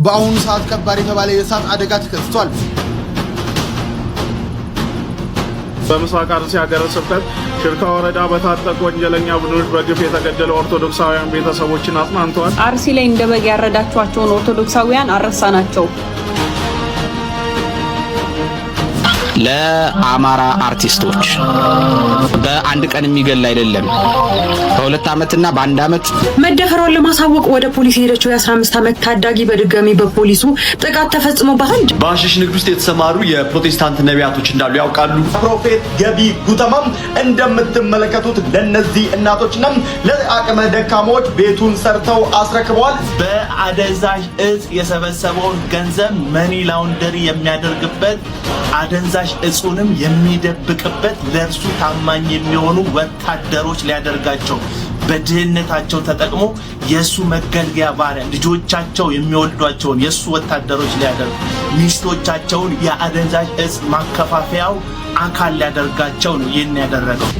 በአሁኑ ሰዓት ከባድ የተባለ የእሳት አደጋ ተከስቷል። በምስራቅ አርሲ ሀገረ ስብከት ሽርካ ወረዳ በታጠቁ ወንጀለኛ ቡድኖች በግፍ የተገደሉ ኦርቶዶክሳውያን ቤተሰቦችን አጽናንተዋል። አርሲ ላይ እንደ በግ ያረዳቸዋቸውን ኦርቶዶክሳውያን አረሳናቸው። ለአማራ አርቲስቶች በአንድ ቀን የሚገል አይደለም። በሁለት ዓመትና በአንድ ዓመት መደፈሯን ለማሳወቅ ወደ ፖሊስ ሄደችው የ15 ዓመት ታዳጊ በድጋሚ በፖሊሱ ጥቃት ተፈጽሞባታል። በሐሺሽ ንግድ ውስጥ የተሰማሩ የፕሮቴስታንት ነቢያቶች እንዳሉ ያውቃሉ። ፕሮፌት ገቢ ጉተማም እንደምትመለከቱት ለነዚህ እናቶችና ለአቅመ ደካሞች ቤቱን ሰርተው አስረክበዋል። በአደንዛዥ እጽ የሰበሰበውን ገንዘብ መኒ ላውንደሪ የሚያደርግበት አደንዛዥ እጹንም የሚደብቅበት ለእርሱ ታማኝ የሚሆኑ ወታደሮች ሊያደርጋቸው በድህነታቸው ተጠቅሞ የሱ መገልገያ ባሪያ ልጆቻቸው የሚወልዷቸውን የሱ ወታደሮች ሊያደርጉ ሚስቶቻቸውን የአደንዛዥ እጽ ማከፋፈያው አካል ሊያደርጋቸው ነው ይህን ያደረገው።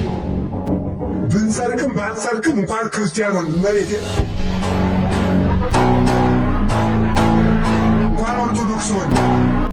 ብንሰርቅም ባንሰርቅም እንኳን ክርስቲያኖን መሬት እንኳን ኦርቶዶክስ ሆነ።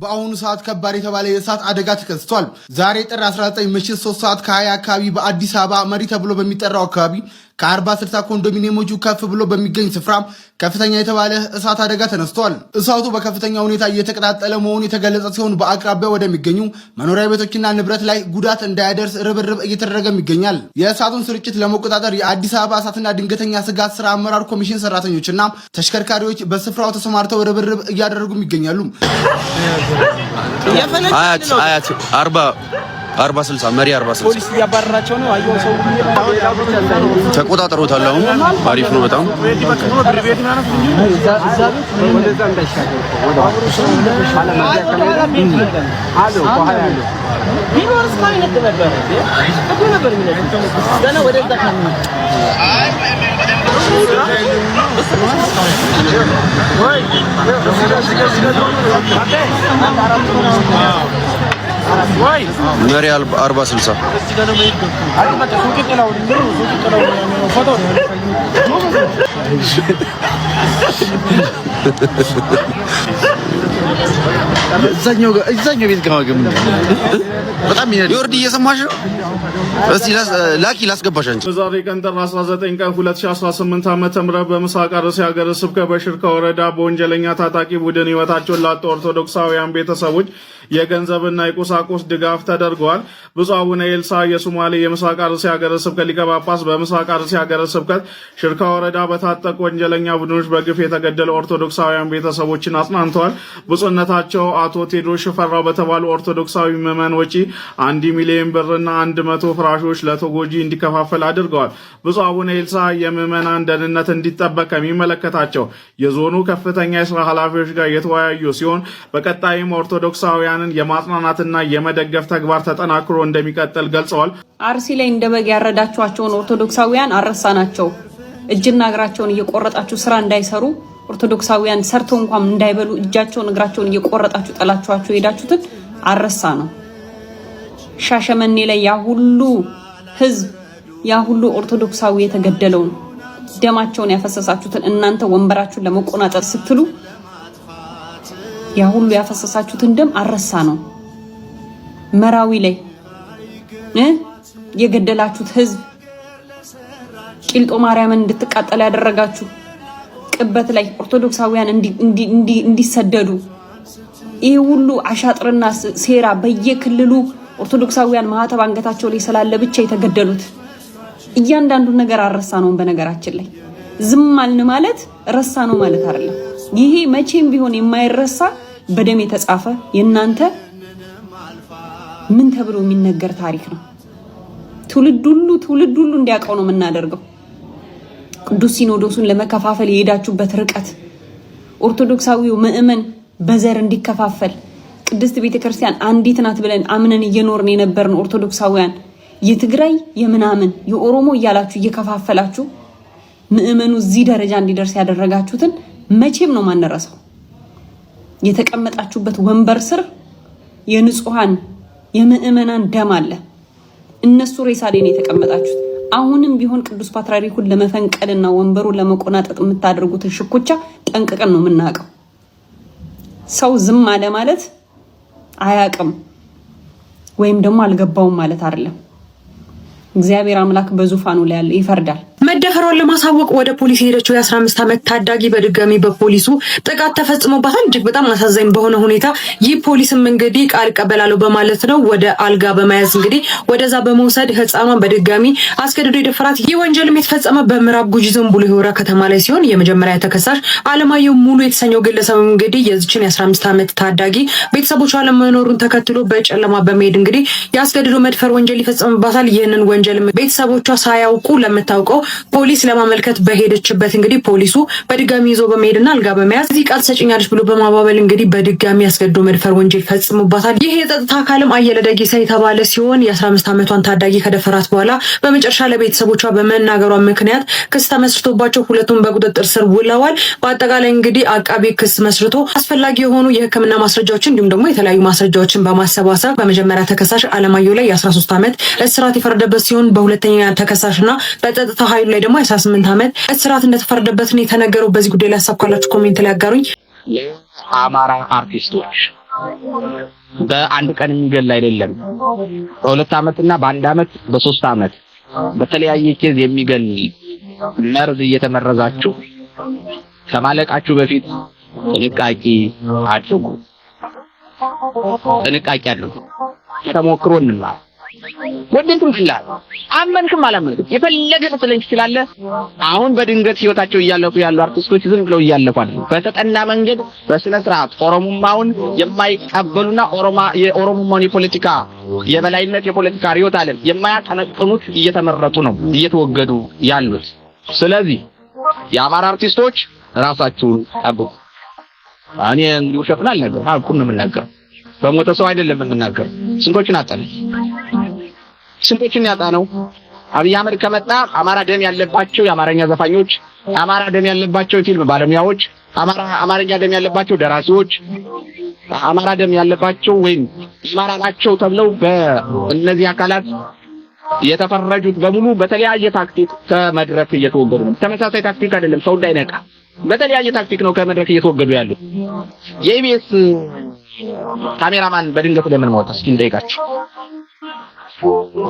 በአሁኑ ሰዓት ከባድ የተባለ የእሳት አደጋ ተከስቷል። ዛሬ ጥር 19 ምሽት 3 ሰዓት ከ20 አካባቢ በአዲስ አበባ መሪ ተብሎ በሚጠራው አካባቢ ከ40-60 ኮንዶሚኒየሞቹ ከፍ ብሎ በሚገኝ ስፍራ ከፍተኛ የተባለ እሳት አደጋ ተነስቷል። እሳቱ በከፍተኛ ሁኔታ እየተቀጣጠለ መሆኑ የተገለጸ ሲሆን በአቅራቢያው ወደሚገኙ መኖሪያ ቤቶችና ንብረት ላይ ጉዳት እንዳያደርስ ርብርብ እየተደረገም ይገኛል። የእሳቱን ስርጭት ለመቆጣጠር የአዲስ አበባ እሳትና ድንገተኛ ስጋት ስራ አመራር ኮሚሽን ሰራተኞችና ተሽከርካሪዎች በስፍራው ተሰማርተው ርብርብ እያደረጉም ይገኛሉ። አያት 40-60 መሪ 40-60 ፖሊስ እያባረራቸው ነው። አየው ሰው ተቆጣጥሮታል። አሁን አሪፍ ነው በጣም መሪ 40-60 እዛኛው ቤት ጋር ግን በጣም ይወርድ እየሰማሽ ነው። እስቲ ላኪ ላስገባሽ አንቺ። ዛሬ ቀን ጥር 19 ቀን 2018 ዓ.ም በምስራቅ አርሲ ሀገረ ስብከት በሽርካ ወረዳ በወንጀለኛ ታጣቂ ቡድን ህይወታቸውን ላጡ ኦርቶዶክሳውያን ቤተሰቦች የገንዘብና የቁሳቁስ ድጋፍ ተደርገዋል። ብፁዕ አቡነ ኤልሳ የሶማሌ የምስራቅ አርሲ ሀገረ ስብከት ሊቀ ጳጳስ በምስራቅ አርሲ ሀገረ ስብከት ሽርካ ወረዳ በታጠቁ ወንጀለኛ ቡድኖች በግፍ የተገደሉ ኦርቶዶክሳውያን ቤተሰቦችን አጽናንተዋል። ብፁዕነታቸው አቶ ቴዎድሮስ ሽፈራው በተባሉ ኦርቶዶክሳዊ ምዕመን ወጪ 1 ሚሊዮን ብርና 100 ፍራሾች ለተጎጂ እንዲከፋፈል አድርገዋል። ብፁዕ አቡነ ኤልሳ የምዕመናን ደህንነት እንዲጠበቅ ከሚመለከታቸው የዞኑ ከፍተኛ የስራ ኃላፊዎች ጋር የተወያዩ ሲሆን በቀጣይም ኦርቶዶክሳውያንን የማጽናናትና የመደገፍ ተግባር ተጠናክሮ እንደሚቀጥል ገልጸዋል። አርሲ ላይ እንደ በግ ያረዳቸዋቸውን ኦርቶዶክሳውያን አረሳናቸው። እጅና እግራቸውን እየቆረጣችሁ ስራ እንዳይሰሩ ኦርቶዶክሳውያን ሰርተው እንኳን እንዳይበሉ እጃቸውን እግራቸውን እየቆረጣችሁ ጠላችኋቸው ሄዳችሁትን አረሳ ነው። ሻሸመኔ ላይ ያ ሁሉ ህዝብ ያ ሁሉ ኦርቶዶክሳዊ የተገደለውን ደማቸውን ያፈሰሳችሁትን እናንተ ወንበራችሁን ለመቆናጠጥ ስትሉ ያ ሁሉ ያፈሰሳችሁትን ደም አረሳ ነው። መራዊ ላይ የገደላችሁት ህዝብ፣ ቂልጦ ማርያምን እንድትቃጠል ያደረጋችሁ፣ ቅበት ላይ ኦርቶዶክሳውያን እንዲሰደዱ ይሄ ሁሉ አሻጥርና ሴራ በየክልሉ ኦርቶዶክሳውያን ማህተብ አንገታቸው ላይ ስላለ ብቻ የተገደሉት እያንዳንዱ ነገር አረሳ ነው። በነገራችን ላይ ዝም አልን ማለት ረሳ ነው ማለት አይደለም። ይሄ መቼም ቢሆን የማይረሳ በደም የተጻፈ የናንተ ምን ተብሎ የሚነገር ታሪክ ነው። ትውልድ ሁሉ እንዲያውቀው ነው የምናደርገው። ቅዱስ ሲኖዶሱን ለመከፋፈል የሄዳችሁበት ርቀት ኦርቶዶክሳዊው ምዕመን በዘር እንዲከፋፈል ቅድስት ቤተክርስቲያን አንዲት ናት ብለን አምነን እየኖርን የነበርን ኦርቶዶክሳውያን የትግራይ የምናምን የኦሮሞ እያላችሁ እየከፋፈላችሁ ምዕመኑ እዚህ ደረጃ እንዲደርስ ያደረጋችሁትን መቼም ነው ማንረሳው። የተቀመጣችሁበት ወንበር ስር የንጹሃን የምዕመናን ደም አለ። እነሱ ሬሳ ላይ ነው የተቀመጣችሁት። አሁንም ቢሆን ቅዱስ ፓትርያርኩን ለመፈንቀልና ወንበሩን ለመቆናጠጥ የምታደርጉትን ሽኩቻ ጠንቅቀን ነው የምናውቀው። ሰው ዝም አለ ማለት አያቅም ወይም ደግሞ አልገባውም ማለት አይደለም። እግዚአብሔር አምላክ በዙፋኑ ላይ ያለ ይፈርዳል። መደፈሯን ለማሳወቅ ወደ ፖሊስ ሄደችው የ15 ዓመት ታዳጊ በድጋሚ በፖሊሱ ጥቃት ተፈጽሞባታል። እጅግ በጣም አሳዛኝ በሆነ ሁኔታ ይህ ፖሊስም እንግዲህ ቃል ቀበላለሁ በማለት ነው ወደ አልጋ በመያዝ እንግዲህ ወደዛ በመውሰድ ህፃኗን በድጋሚ አስገድዶ የደፈራት። ይህ ወንጀልም የተፈጸመ በምዕራብ ጉጂ ዞን ቡሌ ሆራ ከተማ ላይ ሲሆን የመጀመሪያ ተከሳሽ አለማየሁ ሙሉ የተሰኘው ግለሰብ እንግዲህ የዚችን የ15 ዓመት ታዳጊ ቤተሰቦቿ ለመኖሩን ተከትሎ በጨለማ በመሄድ እንግዲህ ያስገድዶ መድፈር ወንጀል ይፈጸምባታል። ይህንን ወንጀል ቤተሰቦቿ ሳያውቁ ለምታውቀው ፖሊስ ለማመልከት በሄደችበት እንግዲህ ፖሊሱ በድጋሚ ይዞ በመሄድና አልጋ በመያዝ እዚህ ቃል ትሰጪኛለሽ ብሎ በማባበል እንግዲህ በድጋሚ ያስገድዶ መድፈር ወንጀል ፈጽሞባታል። ይህ የጸጥታ አካልም አየለ ደጌሳ የተባለ ሲሆን የ15 ዓመቷን ታዳጊ ከደፈራት በኋላ በመጨረሻ ለቤተሰቦቿ በመናገሯ ምክንያት ክስ ተመስርቶባቸው ሁለቱም በቁጥጥር ስር ውለዋል። በአጠቃላይ እንግዲህ አቃቢ ክስ መስርቶ አስፈላጊ የሆኑ የሕክምና ማስረጃዎችን እንዲሁም ደግሞ የተለያዩ ማስረጃዎችን በማሰባሰብ በመጀመሪያ ተከሳሽ አለማየሁ ላይ የ13 ዓመት እስራት የፈረደበት ሲሆን በሁለተኛ ተከሳሽና በጸጥታ ኃይሉ ላይ ደግሞ 18 ዓመት እስራት እንደተፈረደበት ነው የተነገረው። በዚህ ጉዳይ ላይ ሀሳብ ካላችሁ ኮሜንት ላይ አጋሩኝ። አማራ አርቲስቶች በአንድ ቀን የሚገል አይደለም። በ2 ዓመትና በ1 ዓመት በ3 ዓመት በተለያየ ኬዝ የሚገል መርዝ እየተመረዛችሁ ከማለቃችሁ በፊት ጥንቃቄ አድርጉ። ጥንቃቄ አድርጉ። ተሞክሮ እንማር። ወደንቱም ይላል አመንክም አላመንክም የፈለገ ልትለኝ ትችላለህ። አሁን በድንገት ህይወታቸው እያለፉ ያሉ አርቲስቶች ዝም ብለው እያለፋሉ። በተጠና መንገድ በስነ ስርዓት ኦሮሞማውን የማይቀበሉና የኦሮሞማውን የፖለቲካ የበላይነት የፖለቲካ ሪዮት ዓለም የማያጠነቅኑት እየተመረጡ ነው እየተወገዱ ያሉት። ስለዚህ የአማራ አርቲስቶች ራሳችሁን ጠብቁ። እኔ እንዲሁ ሸፍናል ነገር አልኩን ነው የምናገረው። በሞተ ሰው አይደለም የምናገረው። ስንቶችን አጣን፣ ስንቶችን ያጣ ነው። አብይ አህመድ ከመጣ አማራ ደም ያለባቸው የአማርኛ ዘፋኞች፣ አማራ ደም ያለባቸው የፊልም ባለሙያዎች፣ አማርኛ ደም ያለባቸው ደራሲዎች፣ አማራ ደም ያለባቸው ወይም አማራ ናቸው ተብለው በእነዚህ አካላት የተፈረጁት በሙሉ በተለያየ ታክቲክ ከመድረክ እየተወገዱ ነው። ተመሳሳይ ታክቲክ አይደለም፣ ሰው እንዳይነቃ በተለያየ ታክቲክ ነው ከመድረክ እየተወገዱ ያሉት። የኢቢኤስ ካሜራማን በድንገት ለምን ሞተ? እስኪ እንጠይቃቸው።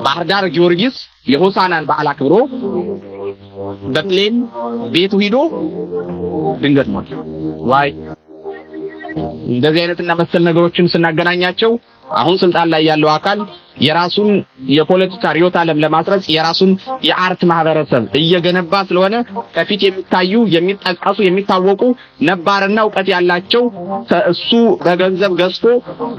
ባህር ዳር ጊዮርጊስ የሆሳናን በዓል አክብሮ በፕሌን ቤቱ ሂዶ ድንገት ሞተ። ዋይ! እንደዚህ አይነትና መሰል ነገሮችን ስናገናኛቸው አሁን ስልጣን ላይ ያለው አካል የራሱን የፖለቲካ ሪዮት ዓለም ለማስረጽ የራሱን የአርት ማህበረሰብ እየገነባ ስለሆነ ከፊት የሚታዩ የሚጠቀሱ የሚታወቁ ነባርና ዕውቀት ያላቸው እሱ በገንዘብ ገዝቶ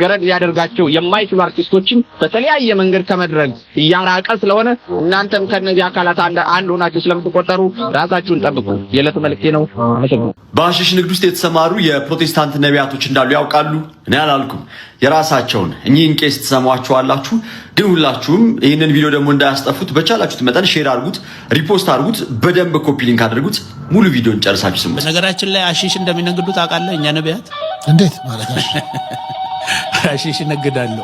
ገረድ ሊያደርጋቸው የማይችሉ አርቲስቶችን በተለያየ መንገድ ከመድረግ እያራቀ ስለሆነ እናንተም ከነዚህ አካላት አንድ ሆናችሁ ስለምትቆጠሩ ራሳችሁን ጠብቁ። የዕለቱ መልእክቴ ነው። አመሰግናለሁ። በሐሺሽ ንግድ ውስጥ የተሰማሩ የፕሮቴስታንት ነቢያቶች እንዳሉ ያውቃሉ? እኔ አላልኩም። የራሳቸውን እኚህን ቄስ ትሰሟቸዋላችሁ። ግን ሁላችሁም ይህንን ቪዲዮ ደግሞ እንዳያስጠፉት በቻላችሁት መጠን ሼር አድርጉት፣ ሪፖስት አድርጉት፣ በደንብ ኮፒ ሊንክ አድርጉት። ሙሉ ቪዲዮን ጨርሳችሁ ስሙት። በነገራችን ላይ ሐሺሽ እንደሚነግዱ ታውቃለህ? እኛ ነቢያት እንዴት ማለት ነው? ሐሺሽ ይነግዳሉ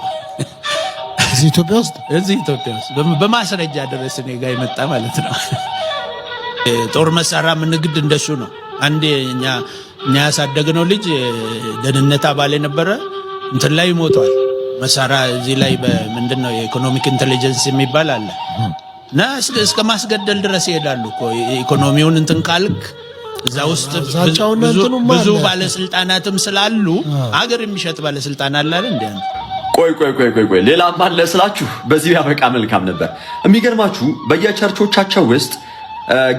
እዚህ ኢትዮጵያ ውስጥ በማስረጃ ድረስ እኔ ጋር የመጣ ማለት ነው። ጦር መሳሪያ ንግድ እንደሱ ነው። አንዴ እኛ ያሳደግነው ልጅ ደህንነት አባል የነበረ እንትን ላይ ሞቷል። መሳሪያ እዚህ ላይ በምንድነው የኢኮኖሚክ ኢንተለጀንስ የሚባል አለ እና እስከ ማስገደል ድረስ ይሄዳሉ እኮ። ኢኮኖሚውን እንትን ካልክ እዛ ውስጥ ብዙ ባለስልጣናትም ስላሉ አገር የሚሸጥ ባለስልጣን አለ አይደል እንዴ? ቆይ ሌላም አለ ስላችሁ በዚህ ያበቃ መልካም ነበር። የሚገርማችሁ በየቸርቾቻቸው ውስጥ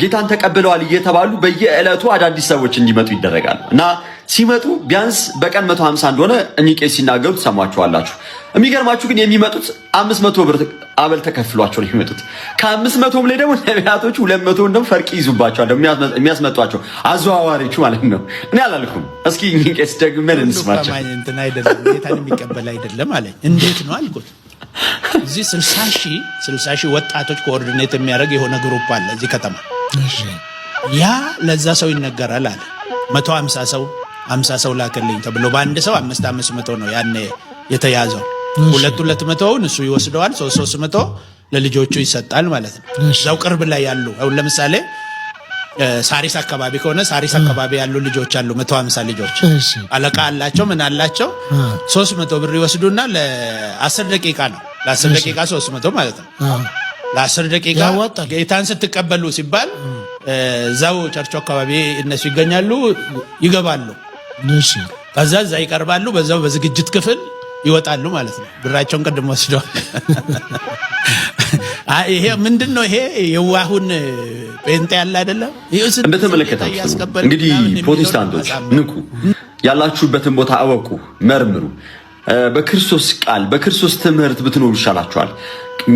ጌታን ተቀብለዋል እየተባሉ በየዕለቱ አዳዲስ ሰዎች እንዲመጡ ይደረጋሉ እና ሲመጡ ቢያንስ በቀን 150 እንደሆነ እኚህ ቄስ ሲናገሩ ትሰማቸዋላችሁ። የሚገርማችሁ ግን የሚመጡት 500 ብር አበል ተከፍሏቸው ነው የሚመጡት። ከ500 ላይ ደግሞ ነቢያቶቹ 200 እንደው ፈርቅ ይዙባቸዋል የሚያስመጧቸው አዘዋዋሪዎቹ ማለት ነው። እኔ አላልኩም። እስኪ እኚህ ቄስ ደግመን እንስማቸው። እንትን አይደለም ጌታን የሚቀበል አይደለም አለኝ። እንዴት ነው አልኩት። እዚህ 60 ሺህ ወጣቶች ኮኦርዲኔት የሚያደርግ የሆነ ግሩፕ አለ እዚህ ከተማ። ያ ለዛ ሰው ይነገራል አለ። 50 ሰው ላከልኝ ተብሎ በአንድ ሰው 500 ነው ያኔ የተያዘው። 200ውን እሱ ይወስደዋል፣ 300 ለልጆቹ ይሰጣል ማለት ነው። እዛው ቅርብ ላይ ያሉ አሁን ለምሳሌ ሳሪስ አካባቢ ከሆነ ሳሪስ አካባቢ ያሉ ልጆች አሉ 150 ልጆች አለቃ አላቸው ምን አላቸው 300 ብር ይወስዱና ለ10 ደቂቃ ነው ለ10 ደቂቃ 300 ማለት ነው ለ10 ደቂቃ ጌታን ስትቀበሉ ሲባል ዛው ቸርቹ አካባቢ እነሱ ይገኛሉ ይገባሉ እሺ ከዛ እዛ ይቀርባሉ በዛው በዝግጅት ክፍል ይወጣሉ ማለት ነው ብራቸውን ቀድሞ ወስደዋል ይሄ ምንድነው ይሄ የዋሁን ጴንጤ ያለ አይደለም እንደተመለከታችሁ እንግዲህ ፕሮቴስታንቶች ንቁ ያላችሁበትን ቦታ አወቁ መርምሩ በክርስቶስ ቃል በክርስቶስ ትምህርት ብትኖሩ ይሻላችኋል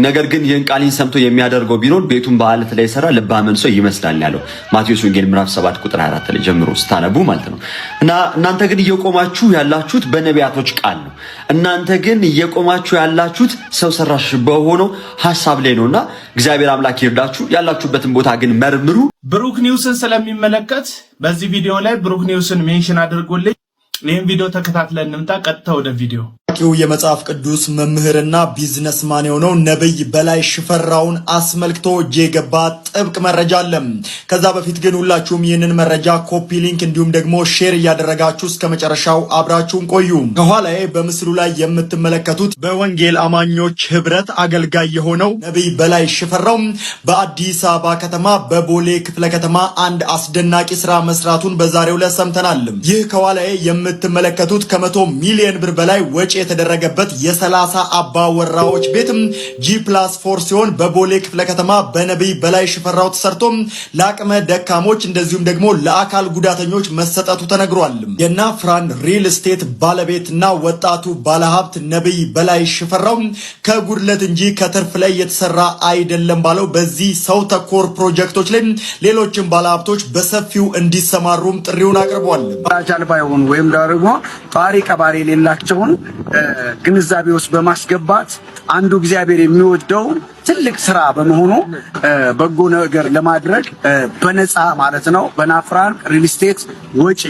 ነገር ግን ይህን ቃልን ሰምቶ የሚያደርገው ቢኖር ቤቱን በአለት ላይ ይሰራ ልባመን ሰው ይመስላል ያለው ማቴዎስ ወንጌል ምዕራፍ 7 ቁጥር 24 ላይ ጀምሮ ስታነቡ ማለት ነው እና እናንተ ግን እየቆማችሁ ያላችሁት በነቢያቶች ቃል ነው እናንተ ግን እየቆማችሁ ያላችሁት ሰው ሰራሽ በሆነው ሐሳብ ላይ ነውና እግዚአብሔር አምላክ ይርዳችሁ ያላችሁበትን ቦታ ግን መርምሩ ብሩክ ኒውስን ስለሚመለከት በዚህ ቪዲዮ ላይ ብሩክ ኒውስን ሜንሽን አድርጎልኝ ይህን ቪዲዮ ተከታትለን እንምጣ ቀጥታ ወደ ቪዲዮ የመጽሐፍ ቅዱስ መምህርና ቢዝነስማን የሆነው ነብይ በላይ ሽፈራውን አስመልክቶ የገባ ጥብቅ መረጃ አለ ከዛ በፊት ግን ሁላችሁም ይህንን መረጃ ኮፒ ሊንክ እንዲሁም ደግሞ ሼር ያደረጋችሁ እስከ መጨረሻው አብራችሁን ቆዩ ከኋላዬ በምስሉ ላይ የምትመለከቱት በወንጌል አማኞች ህብረት አገልጋይ የሆነው ነብይ በላይ ሽፈራው በአዲስ አበባ ከተማ በቦሌ ክፍለ ከተማ አንድ አስደናቂ ስራ መስራቱን በዛሬው ዕለት ሰምተናል ይህ ከኋላዬ የምትመለከቱት ከ100 ሚሊዮን ብር በላይ ወጪ የተደረገበት የ30 አባወራዎች ቤትም G+4 ሲሆን በቦሌ ክፍለ ከተማ በነብይ በላይ ሽፈራው ተሰርቶ ለአቅመ ደካሞች እንደዚሁም ደግሞ ለአካል ጉዳተኞች መሰጠቱ ተነግሯል የናፍራን ሪል ስቴት ባለቤትና ወጣቱ ባለሀብት ነብይ በላይ ሽፈራው ከጉድለት እንጂ ከትርፍ ላይ የተሰራ አይደለም ባለው በዚህ ሰው ተኮር ፕሮጀክቶች ላይ ሌሎችም ባለሀብቶች በሰፊው እንዲሰማሩም ጥሪውን አቅርቧል አጃልባ ይሆን ወይም ደግሞ ጣሪ ቀባሪ ሌላቸውን ግንዛቤ ውስጥ በማስገባት አንዱ እግዚአብሔር የሚወደው ትልቅ ስራ በመሆኑ በጎ ነገር ለማድረግ በነፃ ማለት ነው በናፍራን ሪል ስቴት ወጪ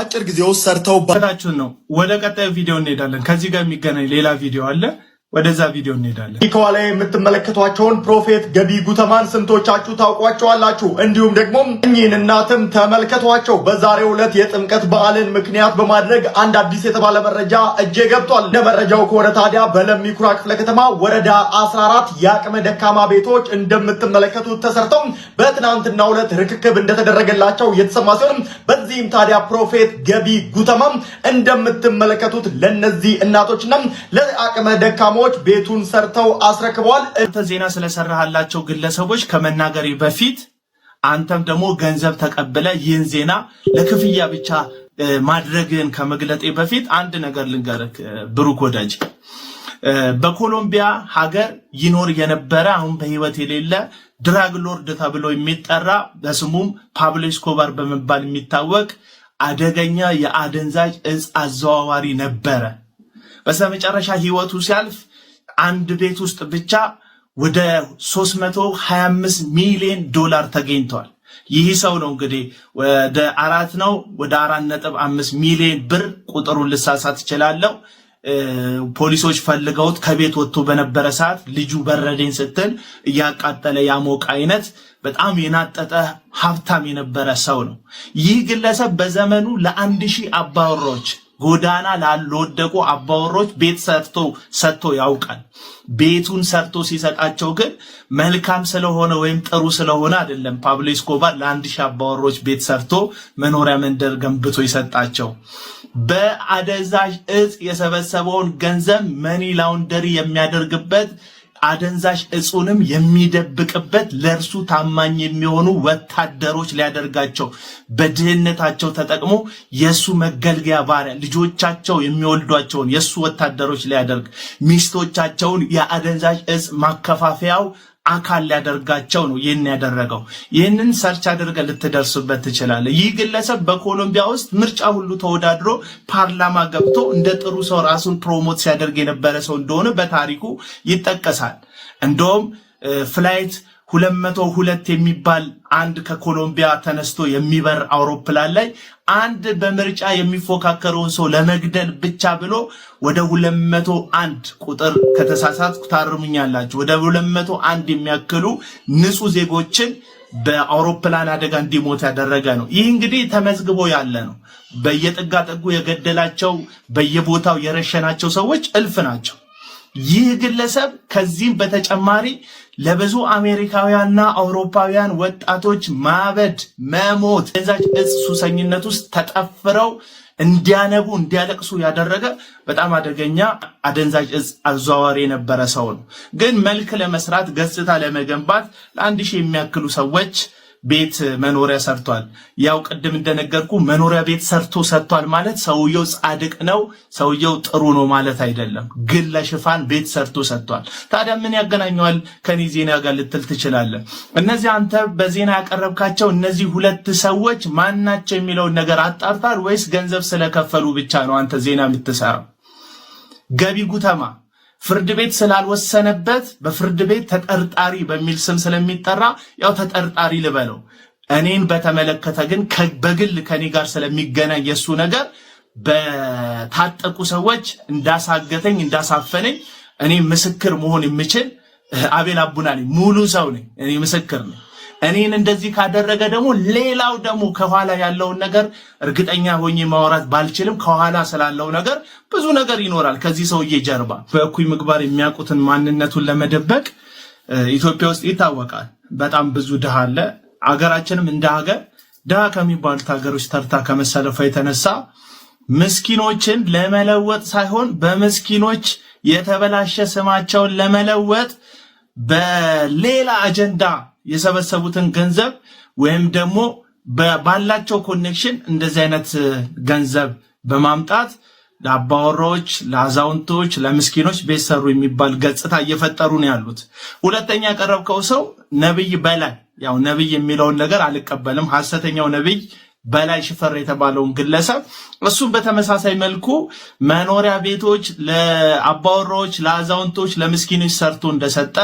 አጭር ጊዜ ውስጥ ሰርተው ባታችሁን ነው ወደ ቀጣዩ ቪዲዮ እንሄዳለን ከዚህ ጋር የሚገናኝ ሌላ ቪዲዮ አለ ወደዛ ቪዲዮ እንሄዳለን ከኋላ የምትመለከቷቸውን ፕሮፌት ገቢ ጉተማን ስንቶቻችሁ ታውቋቸዋላችሁ እንዲሁም ደግሞ እኚህን እናትም ተመልከቷቸው በዛሬው ዕለት የጥምቀት በዓልን ምክንያት በማድረግ አንድ አዲስ የተባለ መረጃ እጄ ገብቷል ለመረጃው ከወረ ታዲያ በለሚ ኩራ ክፍለ ከተማ ወረዳ 14 ያቅመ ደካማ ቤቶች እንደምትመለከቱት ተሰርተው በትናንትናው ዕለት ርክክብ እንደተደረገላቸው የተሰማ ሲሆን በዚህም ታዲያ ፕሮፌት ገቢ ጉተማም እንደምትመለከቱት ለነዚህ እናቶችና ለአቅመ ደካማ ቤቱን ሰርተው አስረክበዋል ዜና ስለሰራሃላቸው ግለሰቦች ከመናገሬ በፊት አንተም ደግሞ ገንዘብ ተቀበለ ይህን ዜና ለክፍያ ብቻ ማድረግን ከመግለጤ በፊት አንድ ነገር ልንገርክ ብሩክ ወዳጅ በኮሎምቢያ ሀገር ይኖር የነበረ አሁን በህይወት የሌለ ድራግ ሎርድ ተብሎ የሚጠራ በስሙም ፓብሎ ኤስኮባር በመባል የሚታወቅ አደገኛ የአደንዛዥ እጽ አዘዋዋሪ ነበረ በመጨረሻ ህይወቱ ሲያልፍ አንድ ቤት ውስጥ ብቻ ወደ 325 ሚሊዮን ዶላር ተገኝቷል ይህ ሰው ነው እንግዲህ ወደ 4.5 ሚሊዮን ብር ቁጥሩን ልሳሳት ይችላል ፖሊሶች ፈልገውት ከቤት ወጥቶ በነበረ ሰዓት ልጁ በረደኝ ስትል ያቃጠለ ያሞቀ አይነት በጣም የናጠጠ ሀብታም የነበረ ሰው ነው ይህ ግለሰብ በዘመኑ ለ1000 አባወራዎች ጎዳና ላለወደቁ አባወሮች ቤት ሰጥቶ ያውቃል ቤቱን ሰርቶ ሲሰጣቸው ግን መልካም ስለሆነ ወይም ጥሩ ስለሆነ አይደለም ፓብሎ ኤስኮባር ለ1000 አባወሮች ቤት ሰርቶ መኖሪያ መንደር ገንብቶ ይሰጣቸው በአደንዛዥ እጽ የሰበሰበውን ገንዘብ መኒ ላውንደሪ የሚያደርግበት አደንዛዥ እጹንም የሚደብቅበት ለርሱ ታማኝ የሚሆኑ ወታደሮች ሊያደርጋቸው በድህነታቸው ተጠቅሞ የሱ መገልገያ ባሪያ ልጆቻቸው የሚወልዷቸውን የሱ ወታደሮች ሊያደርግ ሚስቶቻቸውን የአደንዛዥ እጽ ማከፋፈያው አካል ሊያደርጋቸው ነው ይህን ያደረገው ይህንን ሰርች አድርገ ልትደርሱበት ትችላለህ ይህ ግለሰብ በኮሎምቢያ ውስጥ ምርጫ ሁሉ ተወዳድሮ ፓርላማ ገብቶ እንደ ጥሩ ሰው ራሱን ፕሮሞት ሲያደርግ የነበረ ሰው እንደሆነ በታሪኩ ይጠቀሳል እንደውም ፍላይት 202 የሚባል አንድ ከኮሎምቢያ ተነስቶ የሚበር አውሮፕላን ላይ አንድ በምርጫ የሚፎካከረውን ሰው ለመግደል ብቻ ብሎ ወደ 201 ቁጥር ከተሳሳትኩ ታርሙኛላችሁ ወደ 201 የሚያክሉ ንጹህ ዜጎችን በአውሮፕላን አደጋ እንዲሞት ያደረገ ነው። ይህ እንግዲህ ተመዝግቦ ያለ ነው። በየጥጋ ጥጉ የገደላቸው በየቦታው የረሸናቸው ሰዎች እልፍ ናቸው። ይህ ግለሰብ ከዚህም በተጨማሪ ለብዙ አሜሪካውያንና አውሮፓውያን ወጣቶች ማበድ፣ መሞት፣ አደንዛዥ እጽ ሱሰኝነት ውስጥ ተጠፍረው እንዲያነቡ እንዲያለቅሱ ያደረገ በጣም አደገኛ አደንዛዥ እጽ አዘዋዋሪ የነበረ ሰው ነው። ግን መልክ ለመስራት ገጽታ ለመገንባት ለ1000 የሚያክሉ ሰዎች ቤት መኖሪያ ሰርቷል። ያው ቅድም እንደነገርኩ መኖሪያ ቤት ሰርቶ ሰጥቷል ማለት ሰውየው ጻድቅ ነው፣ ሰውየው ጥሩ ነው ማለት አይደለም። ግን ለሽፋን ቤት ሰርቶ ሰጥቷል። ታዲያ ምን ያገናኘዋል ከኔ ዜና ጋር ልትል ትችላለህ። እነዚህ አንተ በዜና ያቀረብካቸው እነዚህ ሁለት ሰዎች ማናቸው የሚለውን ነገር አጣርታል ወይስ ገንዘብ ስለከፈሉ ብቻ ነው አንተ ዜና የምትሰራው? ገቢ ጉተማ ፍርድ ቤት ስላልወሰነበት በፍርድ ቤት ተጠርጣሪ በሚል ስም ስለሚጠራ ያው ተጠርጣሪ ልበለው። እኔን በተመለከተ ግን በግል ከኔ ጋር ስለሚገናኝ የሱ ነገር በታጠቁ ሰዎች እንዳሳገተኝ እንዳሳፈነኝ እኔ ምስክር መሆን የምችል አቤል አቡና ነኝ። ሙሉ ሰው ነኝ። እኔ ምስክር ነኝ። እኔን እንደዚህ ካደረገ ደግሞ ሌላው ደግሞ ከኋላ ያለውን ነገር እርግጠኛ ሆኜ ማውራት ባልችልም ከኋላ ስላለው ነገር ብዙ ነገር ይኖራል ከዚህ ሰውዬ ጀርባ። በእኩይ ምግባር የሚያውቁትን ማንነቱን ለመደበቅ ኢትዮጵያ ውስጥ ይታወቃል። በጣም ብዙ ድሃ አለ። አገራችንም እንደ ሀገር ድሃ ከሚባሉት ሀገሮች ተርታ ከመሰለፏ የተነሳ ምስኪኖችን ለመለወጥ ሳይሆን በምስኪኖች የተበላሸ ስማቸውን ለመለወጥ በሌላ አጀንዳ የሰበሰቡትን ገንዘብ ወይም ደግሞ ባላቸው ኮኔክሽን እንደዚህ አይነት ገንዘብ በማምጣት ለአባወራዎች፣ ለአዛውንቶች፣ ለምስኪኖች ቤት ሰሩ የሚባል ገጽታ እየፈጠሩ ነው ያሉት። ሁለተኛ ያቀረብከው ሰው ነብይ በላይ፣ ያው ነብይ የሚለውን ነገር አልቀበልም። ሐሰተኛው ነብይ በላይ ሽፈር የተባለውን ግለሰብ እሱም በተመሳሳይ መልኩ መኖሪያ ቤቶች ለአባወራዎች፣ ለአዛውንቶች፣ ለምስኪኖች ሰርቶ እንደሰጠ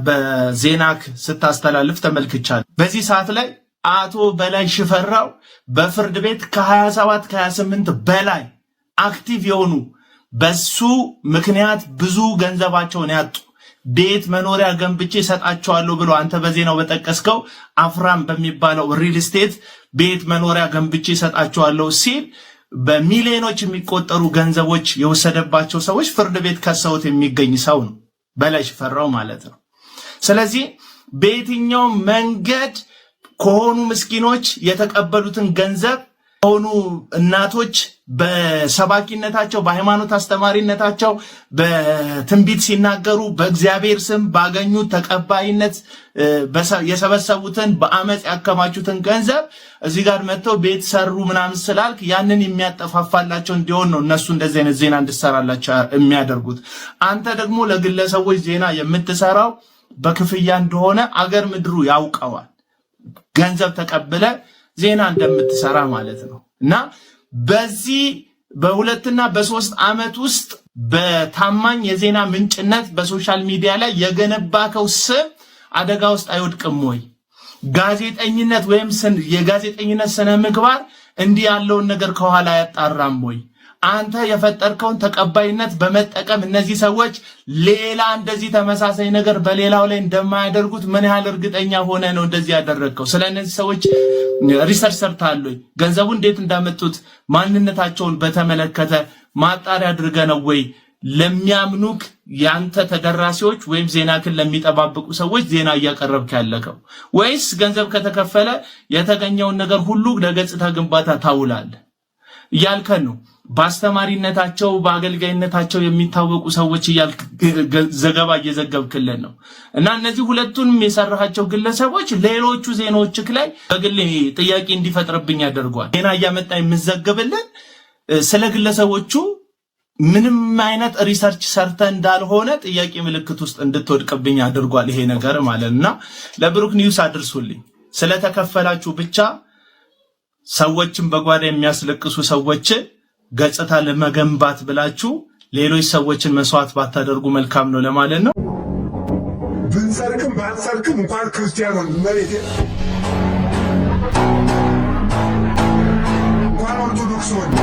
በዜናክ ስታስተላልፍ ተመልክቻለሁ። በዚህ ሰዓት ላይ አቶ በላይ ሽፈራው በፍርድ ቤት ከ27 ከ28 በላይ አክቲቭ የሆኑ በሱ ምክንያት ብዙ ገንዘባቸውን ያጡ ቤት መኖሪያ ገንብቼ ሰጣቸዋለሁ ብሎ አንተ በዜናው በጠቀስከው አፍራም በሚባለው ሪል ስቴት ቤት መኖሪያ ገንብቼ ሰጣቸዋለሁ ሲል በሚሊዮኖች የሚቆጠሩ ገንዘቦች የወሰደባቸው ሰዎች ፍርድ ቤት ከሰውት የሚገኝ ሰው ነው በላይ ሽፈራው ማለት ነው። ስለዚህ በየትኛው መንገድ ከሆኑ ምስኪኖች የተቀበሉትን ገንዘብ ከሆኑ እናቶች በሰባኪነታቸው በሃይማኖት አስተማሪነታቸው በትንቢት ሲናገሩ በእግዚአብሔር ስም ባገኙት ተቀባይነት የሰበሰቡትን በአመጽ ያከማቹትን ገንዘብ እዚህ ጋር መጥተው ቤት ሰሩ ምናምን ስላልክ ያንን የሚያጠፋፋላቸው እንዲሆን ነው እነሱ እንደዚህ አይነት ዜና እንድሰራላቸው የሚያደርጉት። አንተ ደግሞ ለግለሰቦች ዜና የምትሰራው በክፍያ እንደሆነ አገር ምድሩ ያውቀዋል። ገንዘብ ተቀብለ ዜና እንደምትሰራ ማለት ነው። እና በዚህ በ2 እና በ3 ዓመት ውስጥ በታማኝ የዜና ምንጭነት በሶሻል ሚዲያ ላይ የገነባከው ስም አደጋ ውስጥ አይወድቅም ወይ? ጋዜጠኝነት ወይም የጋዜጠኝነት ስነ ምግባር እንዲህ ያለውን ነገር ከኋላ ያጣራም ወይ? አንተ የፈጠርከውን ተቀባይነት በመጠቀም እነዚህ ሰዎች ሌላ እንደዚህ ተመሳሳይ ነገር በሌላው ላይ እንደማያደርጉት ምን ያህል እርግጠኛ ሆነ ነው እንደዚህ ያደረግከው? ስለ እነዚህ ሰዎች ሪሰርች ሰርታል ወይ? ገንዘቡ እንዴት እንዳመጡት ማንነታቸውን በተመለከተ ማጣሪያ አድርገ ነው ወይ ለሚያምኑክ ያንተ ተደራሲዎች ወይም ዜናክን ለሚጠባበቁ ሰዎች ዜና እያቀረብክ ያለከው? ወይስ ገንዘብ ከተከፈለ የተገኘውን ነገር ሁሉ ለገጽታ ግንባታ ታውላለህ እያልከን ነው? በአስተማሪነታቸው በአገልጋይነታቸው የሚታወቁ ሰዎች ዘገባ እየዘገብክልን ነው። እና እነዚህ ሁለቱንም የሰራሃቸው ግለሰቦች ሌሎቹ ዜናዎችክ ላይ በግል ጥያቄ እንዲፈጥርብኝ ያደርጓል። ዜና እያመጣ የምዘግብልን ስለ ግለሰቦቹ ምንም አይነት ሪሰርች ሰርተ እንዳልሆነ ጥያቄ ምልክት ውስጥ እንድትወድቅብኝ አድርጓል ይሄ ነገር ማለትና ለብሩክ ኒውስ አድርሱልኝ። ስለተከፈላችሁ ብቻ ሰዎችን በጓዳ የሚያስለቅሱ ሰዎች ገጽታ ለመገንባት ብላችሁ ሌሎች ሰዎችን መስዋዕት ባታደርጉ መልካም ነው ለማለት ነው። ብንሰርክም ባንሰርክም እንኳን ክርስቲያኖን መሬት እንኳን ኦርቶዶክስ ሆነ